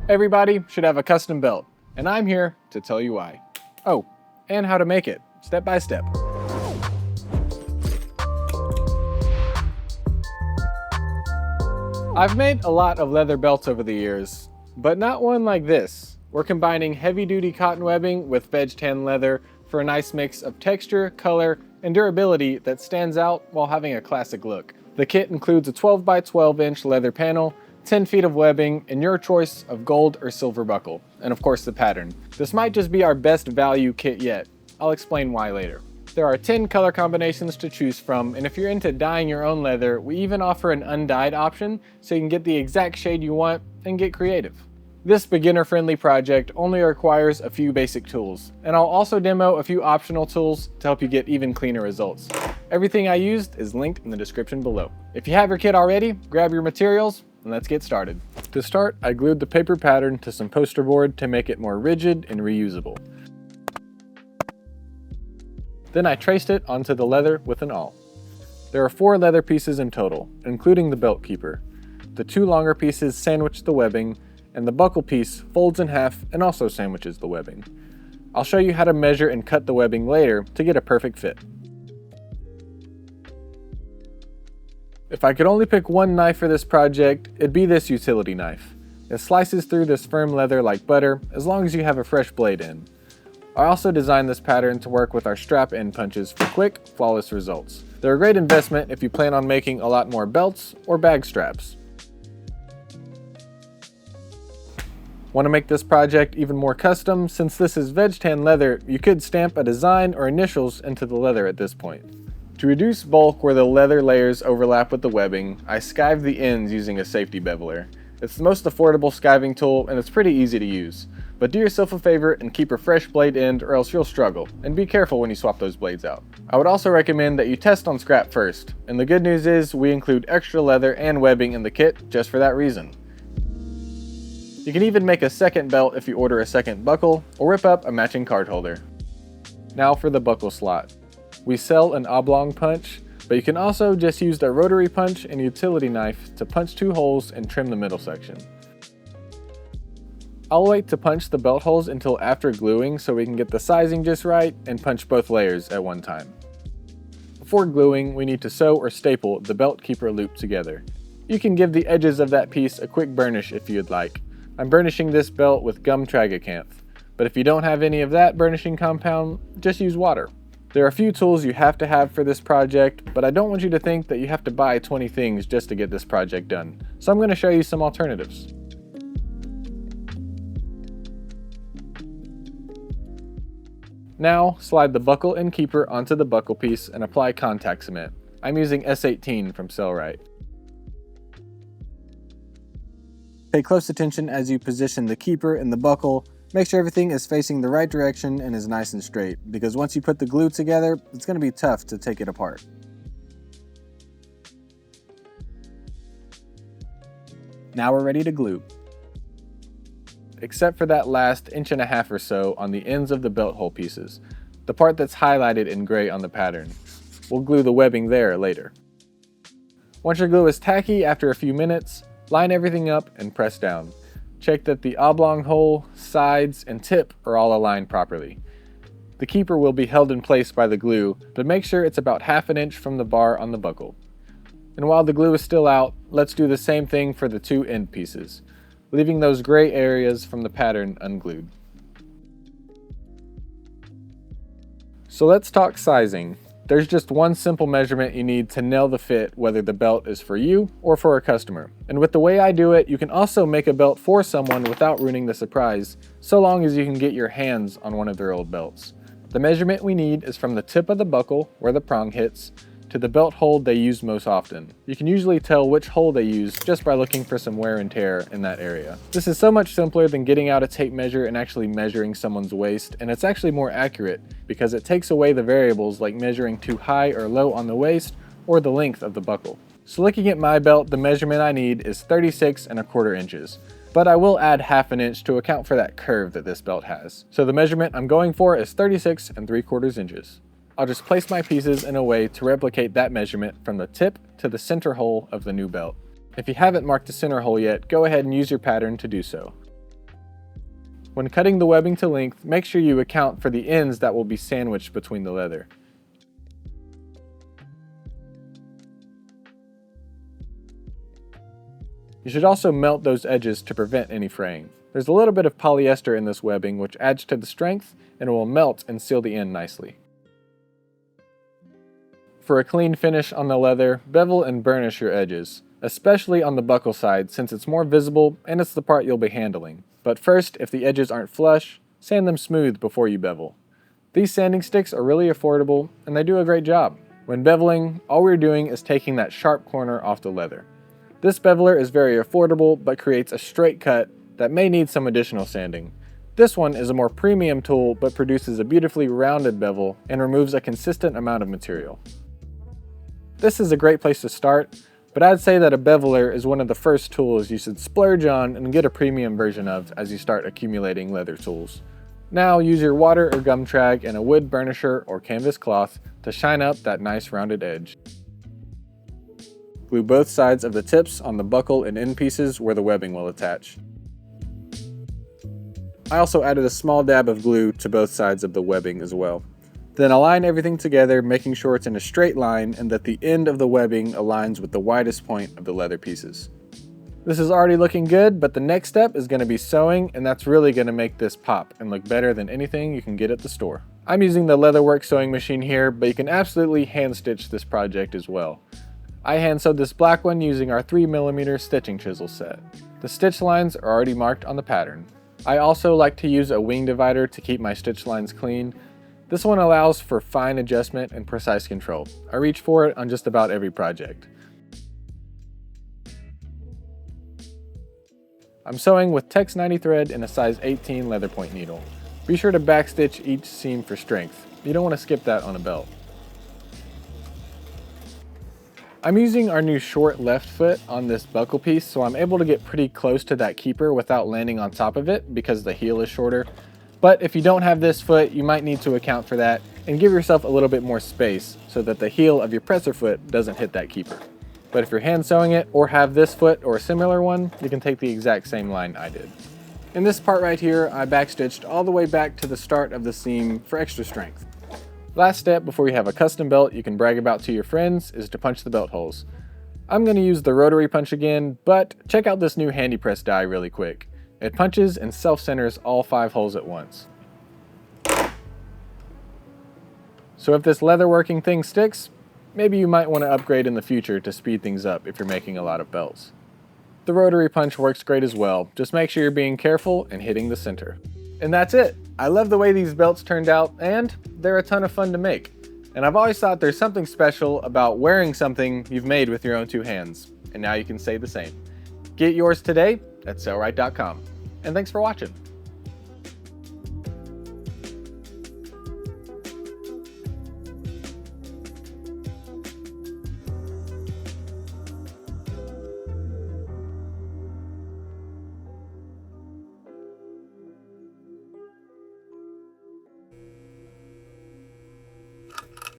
Everybody should have a custom belt, and I'm here to tell you why. Oh, and how to make it, step by step. I've made a lot of leather belts over the years, but not one like this. We're combining heavy-duty cotton webbing with veg tan leather for a nice mix of texture, color, and durability that stands out while having a classic look. The kit includes a 12 by 12 inch leather panel, 10 feet of webbing, and your choice of gold or silver buckle, and of course the pattern. This might just be our best value kit yet. I'll explain why later. There are 10 color combinations to choose from, and if you're into dyeing your own leather, we even offer an undyed option so you can get the exact shade you want and get creative. This beginner-friendly project only requires a few basic tools, and I'll also demo a few optional tools to help you get even cleaner results. Everything I used is linked in the description below. If you have your kit already, grab your materials and let's get started. To start, I glued the paper pattern to some poster board to make it more rigid and reusable. Then I traced it onto the leather with an awl. There are 4 leather pieces in total, including the belt keeper. The 2 longer pieces sandwich the webbing, and the buckle piece folds in half and also sandwiches the webbing. I'll show you how to measure and cut the webbing later to get a perfect fit. If I could only pick one knife for this project, it'd be this utility knife. It slices through this firm leather like butter, as long as you have a fresh blade in. I also designed this pattern to work with our strap end punches for quick, flawless results. They're a great investment if you plan on making a lot more belts or bag straps. Want to make this project even more custom? Since this is veg tan leather, you could stamp a design or initials into the leather at this point. To reduce bulk where the leather layers overlap with the webbing, I skived the ends using a safety beveler. It's the most affordable skiving tool and it's pretty easy to use. But do yourself a favor and keep a fresh blade end or else you'll struggle, and be careful when you swap those blades out. I would also recommend that you test on scrap first, and the good news is we include extra leather and webbing in the kit just for that reason. You can even make a second belt if you order a second buckle, or whip up a matching card holder. Now for the buckle slot. We sell an oblong punch, but you can also just use the rotary punch and utility knife to punch 2 holes and trim the middle section. I'll wait to punch the belt holes until after gluing so we can get the sizing just right and punch both layers at one time. Before gluing, we need to sew or staple the belt keeper loop together. You can give the edges of that piece a quick burnish if you'd like. I'm burnishing this belt with gum tragacanth, but if you don't have any of that burnishing compound, just use water. There are a few tools you have to have for this project, but I don't want you to think that you have to buy 20 things just to get this project done. So I'm going to show you some alternatives. Now, slide the buckle and keeper onto the buckle piece and apply contact cement. I'm using S18 from Sailrite. Pay close attention as you position the keeper and the buckle. Make sure everything is facing the right direction and is nice and straight, because once you put the glue together, it's going to be tough to take it apart. Now we're ready to glue. Except for that last 1.5 inches or so on the ends of the belt hole pieces, the part that's highlighted in gray on the pattern. We'll glue the webbing there later. Once your glue is tacky after a few minutes, line everything up and press down. Check that the oblong hole, sides, and tip are all aligned properly. The keeper will be held in place by the glue, but make sure it's about 1/2 inch from the bar on the buckle. And while the glue is still out, let's do the same thing for the 2 end pieces, leaving those gray areas from the pattern unglued. So let's talk sizing. There's just one simple measurement you need to nail the fit, whether the belt is for you or for a customer. And with the way I do it, you can also make a belt for someone without ruining the surprise, so long as you can get your hands on one of their old belts. The measurement we need is from the tip of the buckle, where the prong hits, to the belt hole they use most often. You can usually tell which hole they use just by looking for some wear and tear in that area. This is so much simpler than getting out a tape measure and actually measuring someone's waist, and it's actually more accurate because it takes away the variables like measuring too high or low on the waist or the length of the buckle. So looking at my belt, the measurement I need is 36.25 inches. But I will add 1/2 inch to account for that curve that this belt has. So the measurement I'm going for is 36.75 inches. I'll just place my pieces in a way to replicate that measurement from the tip to the center hole of the new belt. If you haven't marked the center hole yet, go ahead and use your pattern to do so. When cutting the webbing to length, make sure you account for the ends that will be sandwiched between the leather. You should also melt those edges to prevent any fraying. There's a little bit of polyester in this webbing which adds to the strength and it will melt and seal the end nicely. For a clean finish on the leather, bevel and burnish your edges, especially on the buckle side since it's more visible and it's the part you'll be handling. But first, if the edges aren't flush, sand them smooth before you bevel. These sanding sticks are really affordable and they do a great job. When beveling, all we're doing is taking that sharp corner off the leather. This beveler is very affordable but creates a straight cut that may need some additional sanding. This one is a more premium tool but produces a beautifully rounded bevel and removes a consistent amount of material. This is a great place to start, but I'd say that a beveler is one of the first tools you should splurge on and get a premium version of as you start accumulating leather tools. Now use your water or gum trag and a wood burnisher or canvas cloth to shine up that nice rounded edge. Glue both sides of the tips on the buckle and end pieces where the webbing will attach. I also added a small dab of glue to both sides of the webbing as well. Then align everything together, making sure it's in a straight line and that the end of the webbing aligns with the widest point of the leather pieces. This is already looking good, but the next step is going to be sewing, and that's really going to make this pop and look better than anything you can get at the store. I'm using the leatherwork sewing machine here, but you can absolutely hand stitch this project as well. I hand sewed this black one using our 3mm stitching chisel set. The stitch lines are already marked on the pattern. I also like to use a wing divider to keep my stitch lines clean. This one allows for fine adjustment and precise control. I reach for it on just about every project. I'm sewing with Tex 90 thread and a size 18 leather point needle. Be sure to backstitch each seam for strength. You don't want to skip that on a belt. I'm using our new short left foot on this buckle piece, so I'm able to get pretty close to that keeper without landing on top of it because the heel is shorter. But if you don't have this foot, you might need to account for that and give yourself a little bit more space so that the heel of your presser foot doesn't hit that keeper. But if you're hand sewing it or have this foot or a similar one, you can take the exact same line I did. In this part right here, I backstitched all the way back to the start of the seam for extra strength. Last step before you have a custom belt you can brag about to your friends is to punch the belt holes. I'm going to use the rotary punch again, but check out this new handy press die really quick. It punches and self-centers all 5 holes at once. So if this leatherworking thing sticks, maybe you might want to upgrade in the future to speed things up if you're making a lot of belts. The rotary punch works great as well, just make sure you're being careful and hitting the center. And that's it! I love the way these belts turned out, and they're a ton of fun to make. And I've always thought there's something special about wearing something you've made with your own 2 hands, and now you can say the same. Get yours today at Sailrite.com. And thanks for watching.